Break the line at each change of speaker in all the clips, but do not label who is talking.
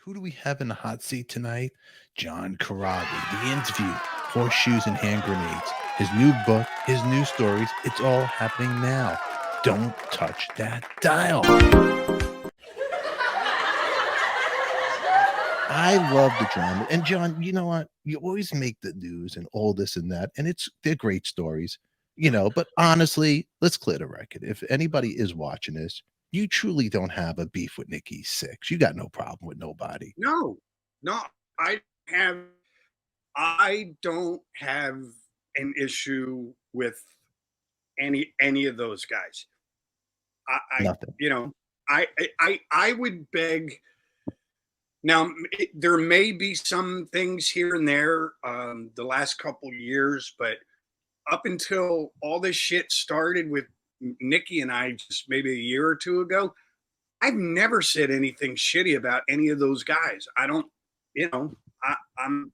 who do we have in the hot seat tonight? John Corabi, the interview, Horseshoes and Hand Grenades, his new book, his new stories. It's all happening now. Don't touch that dial. I love the drama. And John, you know what? You always make the news and all this and that, and they're great stories, but honestly, let's clear the record. If anybody is watching this, you truly don't have a beef with Nikki Sixx. You got no problem with nobody.
No, no, I have. I don't have an issue with any of those guys. I
Nothing.
you know, I would beg. Now, there may be some things here and there the last couple years, but up until all this shit started with Nikki and I just maybe a year or two ago, I've never said anything shitty about any of those guys. I don't, you know, I'm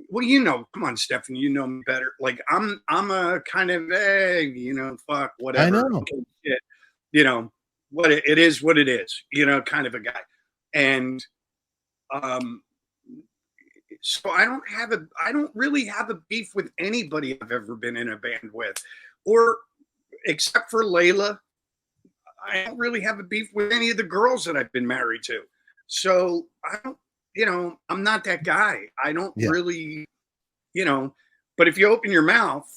well, come on, Stephanie, you know me better. Like I'm a kind of fuck
I
whatever,
know.
okay, shit, what it is, what it is, kind of a guy, and um, so I don't really have a beef with anybody I've ever been in a band with, or except for Layla. I don't really have a beef with any of the girls that I've been married to. So I don't, I'm not that guy. I don't
Yeah.
really, but if you open your mouth,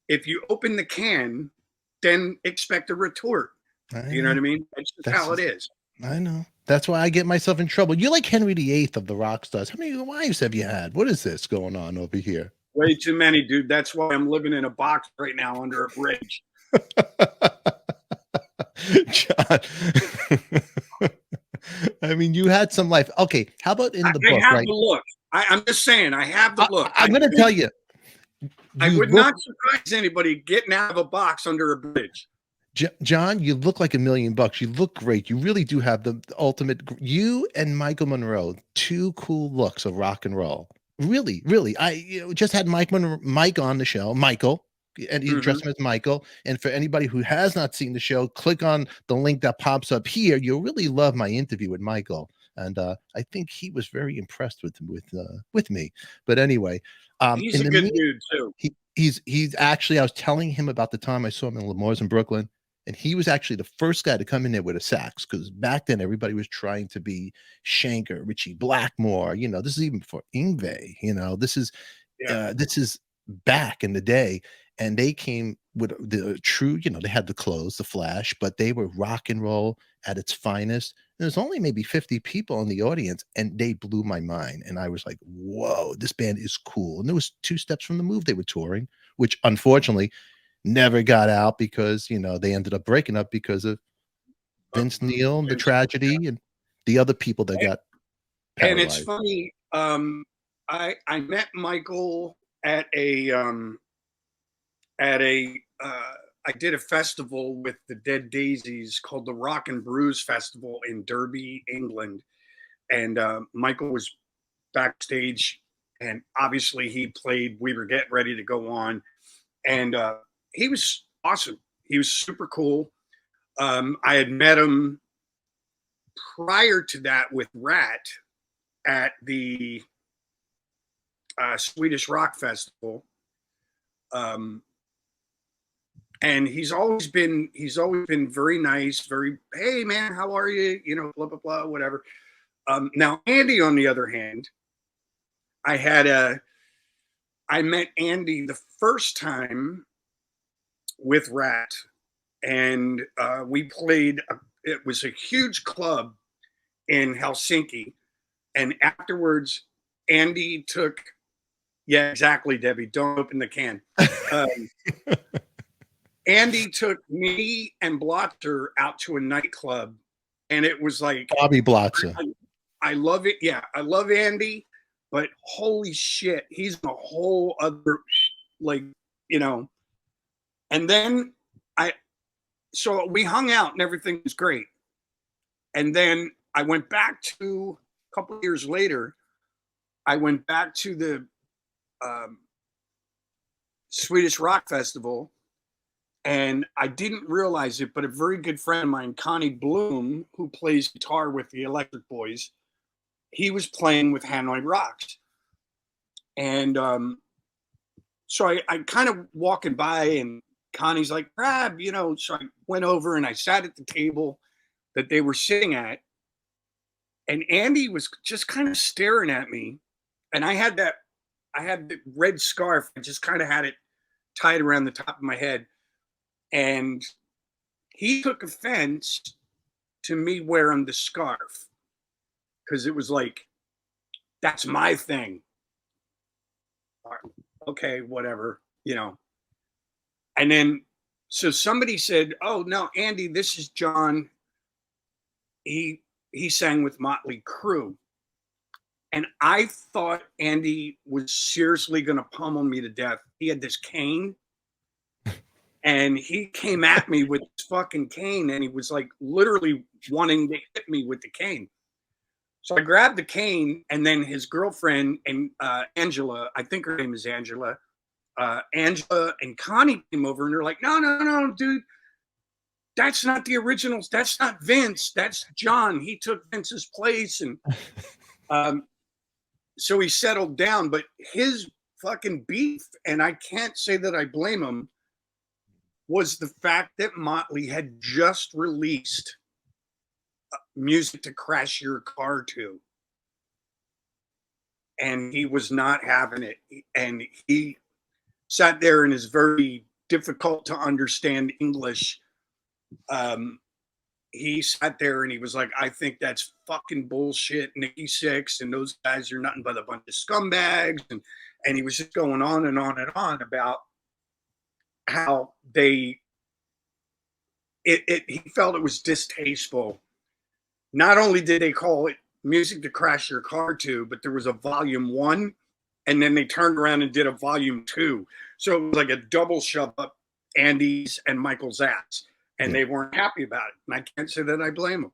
if you open the can, then expect a retort. You know what I mean? That's just how it is.
I know. That's why I get myself in trouble. You're like Henry VIII of the rock stars. How many wives have you had? What is this going on over here?
Way too many, dude. That's why I'm living in a box right now under a bridge.
John. I mean, you had some life. Okay, how about in the book?
I have the look. I'm just saying, I have the look.
I'm going to tell you.
I would not surprise anybody getting out of a box under a bridge.
John, you look like $1,000,000. You look great. You really do have the ultimate. You and Michael Monroe, two cool looks of rock and roll. Really, really. I just had Mike on the show, Michael, and you dress him as Michael. And for anybody who has not seen the show, click on the link that pops up here. You'll really love my interview with Michael, and I think he was very impressed with me. But anyway,
he's a good dude too.
He's actually. I was telling him about the time I saw him in Lemore's in Brooklyn. And he was actually the first guy to come in there with a sax, because back then everybody was trying to be Schenker, Richie Blackmore. This is even before Yngwie. This is back in the day, and they came with the true. They had the clothes, the flash, but they were rock and roll at its finest. There's only maybe 50 people in the audience, and they blew my mind. And I was like, "Whoa, this band is cool." And there was 2 steps from the Move they were touring, which unfortunately never got out because they ended up breaking up because of Vince Neil, the tragedy, and the other people that got paralyzed.
And it's funny. I met Michael at I did a festival with the Dead Daisies called the Rock and Brews Festival in Derby, England, and Michael was backstage, and obviously he played. We were getting ready to go on, and he was awesome. He was super cool. I had met him prior to that with Ratt at the Swedish Rock Festival, and he's always been very nice. Very, hey man, how are you? Blah blah blah, whatever. Now Andy, on the other hand, I met Andy the first time with Ratt, and we played. It was a huge club in Helsinki, and afterwards, Andy took. Yeah, exactly, Debbie. Don't open the can. Andy took me and Blotzer out to a nightclub, and it was like
Bobby Blotzer.
I love it. Yeah, I love Andy, but holy shit, he's a whole other And then so we hung out and everything was great. And then I went back to a couple of years later. I went back to the Swedish Rock Festival, And I didn't realize it, but a very good friend of mine, Connie Bloom, who plays guitar with the Electric Boys, he was playing with Hanoi Rocks. And so I kind of walking by, and Connie's like, Rob, you know, so I went over and I sat at the table that they were sitting at. And Andy was just kind of staring at me. And I had the red scarf. I just kind of had it tied around the top of my head. And he took offense to me wearing the scarf because it was like, that's my thing. Okay, whatever, you know. And then, so somebody said, oh, no, Andy, this is John. He sang with Motley Crue. And I thought Andy was seriously going to pummel me to death. He had this cane. And he came at me with his fucking cane, and he was like literally wanting to hit me with the cane. So I grabbed the cane, and then his girlfriend and Angela, I think her name is Angela, Angela and Connie came over, and they're like, no, dude, that's not the originals. That's not Vince. That's John. He took Vince's place. And so he settled down, but his fucking beef, and I can't say that I blame him, was the fact that Motley had just released Music to Crash Your Car to. And he was not having it. And he sat there in his very difficult to understand English. He sat there and he was like, I think that's fucking bullshit. Nikki Sixx and those guys are nothing but a bunch of scumbags. And he was just going on and on and on about how he felt it was distasteful. Not only did they call it Music to Crash Your Car to, but there was a volume 1, and then they turned around and did a volume 2. So it was like a double shove up Andy's and Michael's ass, and they weren't happy about it. And I can't say that I blame them.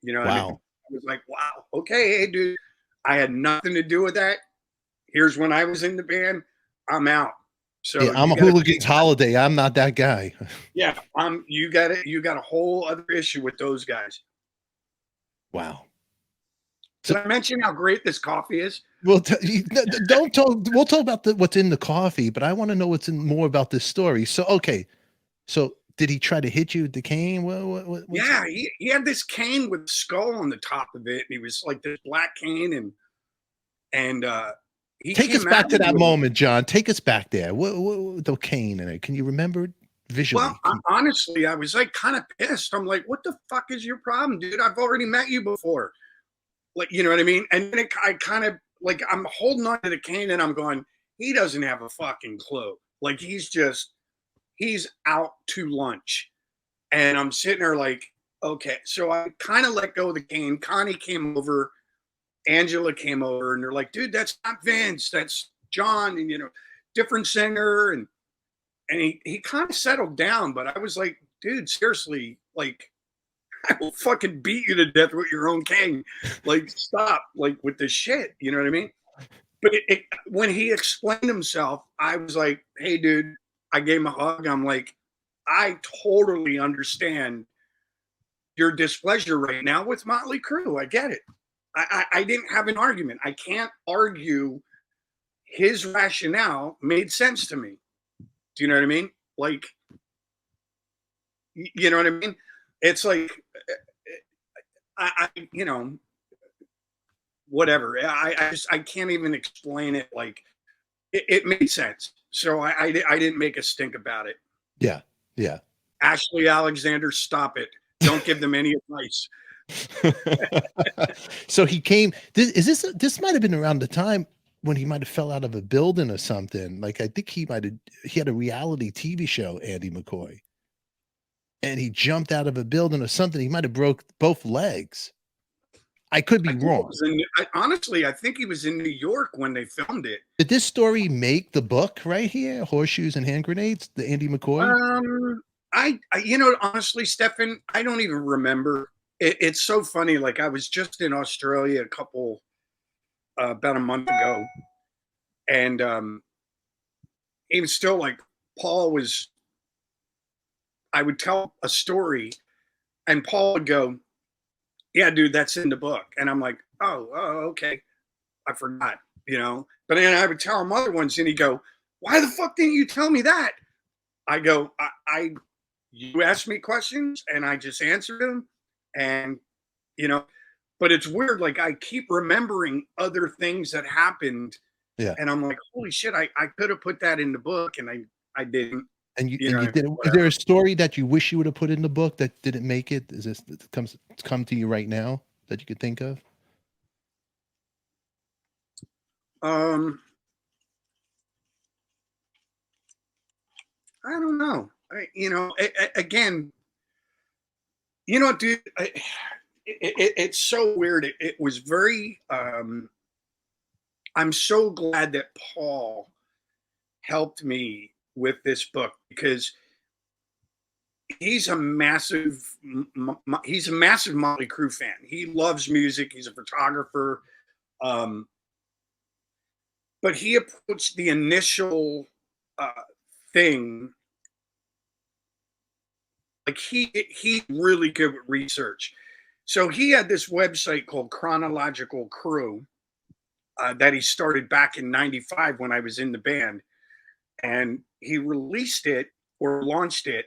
You know,
wow.
I mean? I was like, wow, okay, hey, dude, I had nothing to do with that. Here's when I was in the band. I'm out. So
yeah, I'm a hooligan's holiday. I'm not that guy.
Yeah, you got a whole other issue with those guys.
Wow.
Did I mention how great this coffee is?
Well, don't talk. We'll talk about what's in the coffee, but I want to know what's more about this story. So, okay. So did he try to hit you with the cane?
Yeah, he had this cane with a skull on the top of it. And he was like this black cane, and he
take us back to that moment, John. Take us back there. What the cane in it? Can you remember it visually?
Well, honestly, I was like kind of pissed. I'm like, what the fuck is your problem, dude? I've already met you before. Like, you know what I mean? And then I kind of like, I'm holding on to the cane and I'm going, he doesn't have a fucking clue. Like, he's out to lunch. And I'm sitting there like, okay. So I kind of let go of the cane. Connie came over, Angela came over, and they're like, dude, that's not Vince, that's John, and, you know, different singer. And he kind of settled down, but I was like, dude, seriously, like, I will fucking beat you to death with your own cane. Like, stop, like, with this shit. You know what I mean? But when he explained himself, I was like, hey, dude, I gave him a hug. I'm like, I totally understand your displeasure right now with Motley Crue. I get it. I didn't have an argument. I can't argue. His rationale made sense to me. Do you know what I mean? Like, you know what I mean? It's like, I you know, whatever. I can't even explain it. Like, it made sense. So I didn't make a stink about it.
Yeah. Yeah.
Ashley Alexander, stop it. Don't give them any advice.
So he came. This might have been around the time when he might have fell out of a building or something. Like, I think he had a reality TV show, Andy McCoy, and he jumped out of a building or something. He might have broke both legs. I could be wrong.
Honestly, I think he was in New York when they filmed it.
Did this story make the book right here, Horseshoes and Hand Grenades, the Andy McCoy?
You know, honestly, Stefan, I don't even remember. It's so funny. Like, I was just in Australia about a month ago, and even still, like, Paul was I would tell a story, and Paul would go, "Yeah, dude, that's in the book," and I'm like, "Oh, okay, I forgot," you know. But then I would tell him other ones, and he'd go, "Why the fuck didn't you tell me that?" I go, I you asked me questions, and I just answered them, and you know. But it's weird, like I keep remembering other things that happened,
Yeah.
and I'm like, "Holy shit, I could have put that in the book, and I didn't." You
And you
know,
did. Is there
whatever.
a story that you wish you would have put in the book that didn't make it? Is this that comes come to you right now that you could think of?
Um, I don't know. Again, dude, it's so weird. It was very. I'm so glad that Paul helped me with this book because he's a he's a massive Motley Crue fan. He loves music. He's a photographer. Um, but he approached the initial uh, thing like he really good with research. So he had this website called Chronological Crew that he started back in '95 when I was in the band, and he released it or launched it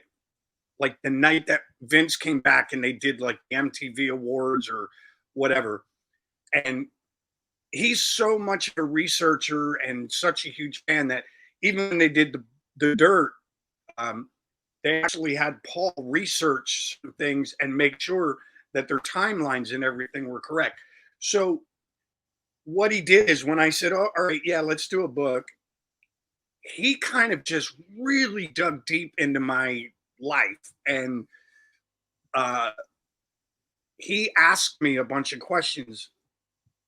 like the night that Vince came back and they did like the MTV Awards or whatever. And he's so much of a researcher and such a huge fan that even when they did the Dirt, um, they actually had Paul research some things and make sure that their timelines and everything were correct. So what he did is when I said, "Oh, all right, yeah, let's do a book," he kind of just really dug deep into my life and uh, he asked me a bunch of questions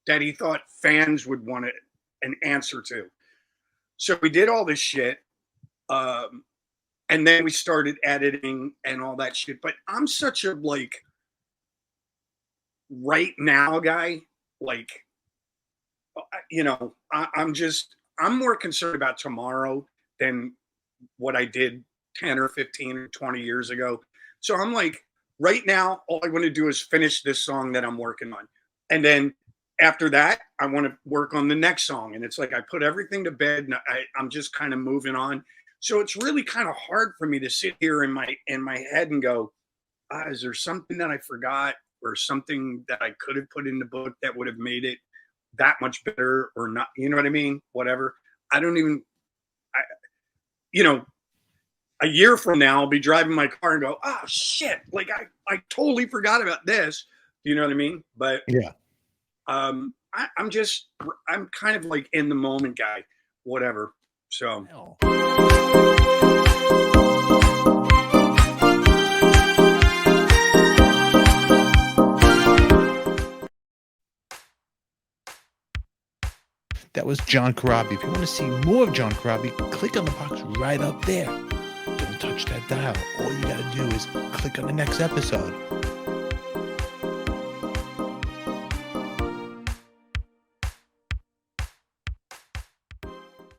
that he thought fans would want an answer to. So we did all this shit. Um, and then we started editing and all that shit. But I'm such a like right now guy. Like, I'm more concerned about tomorrow than what I did 10 or 15 or 20 years ago. So I'm like, right now, all I want to do is finish this song that I'm working on. And then after that, I want to work on the next song. And it's like I put everything to bed and I'm just kind of moving on. So it's really kind of hard for me to sit here in my head and go, is there something that I forgot or something that I could have put in the book that would have made it that much better or not? You know what I mean? Whatever. I don't even, I, you know, a year from now, I'll be driving my car and go, oh shit, like I totally forgot about this. You know what I mean? But
Yeah.
I'm kind of like in the moment guy, whatever. So
Hell. That was John Corabi. If you want to see more of John Corabi, click on the box right up there. Don't touch that dial. All you got to do is click on the next episode.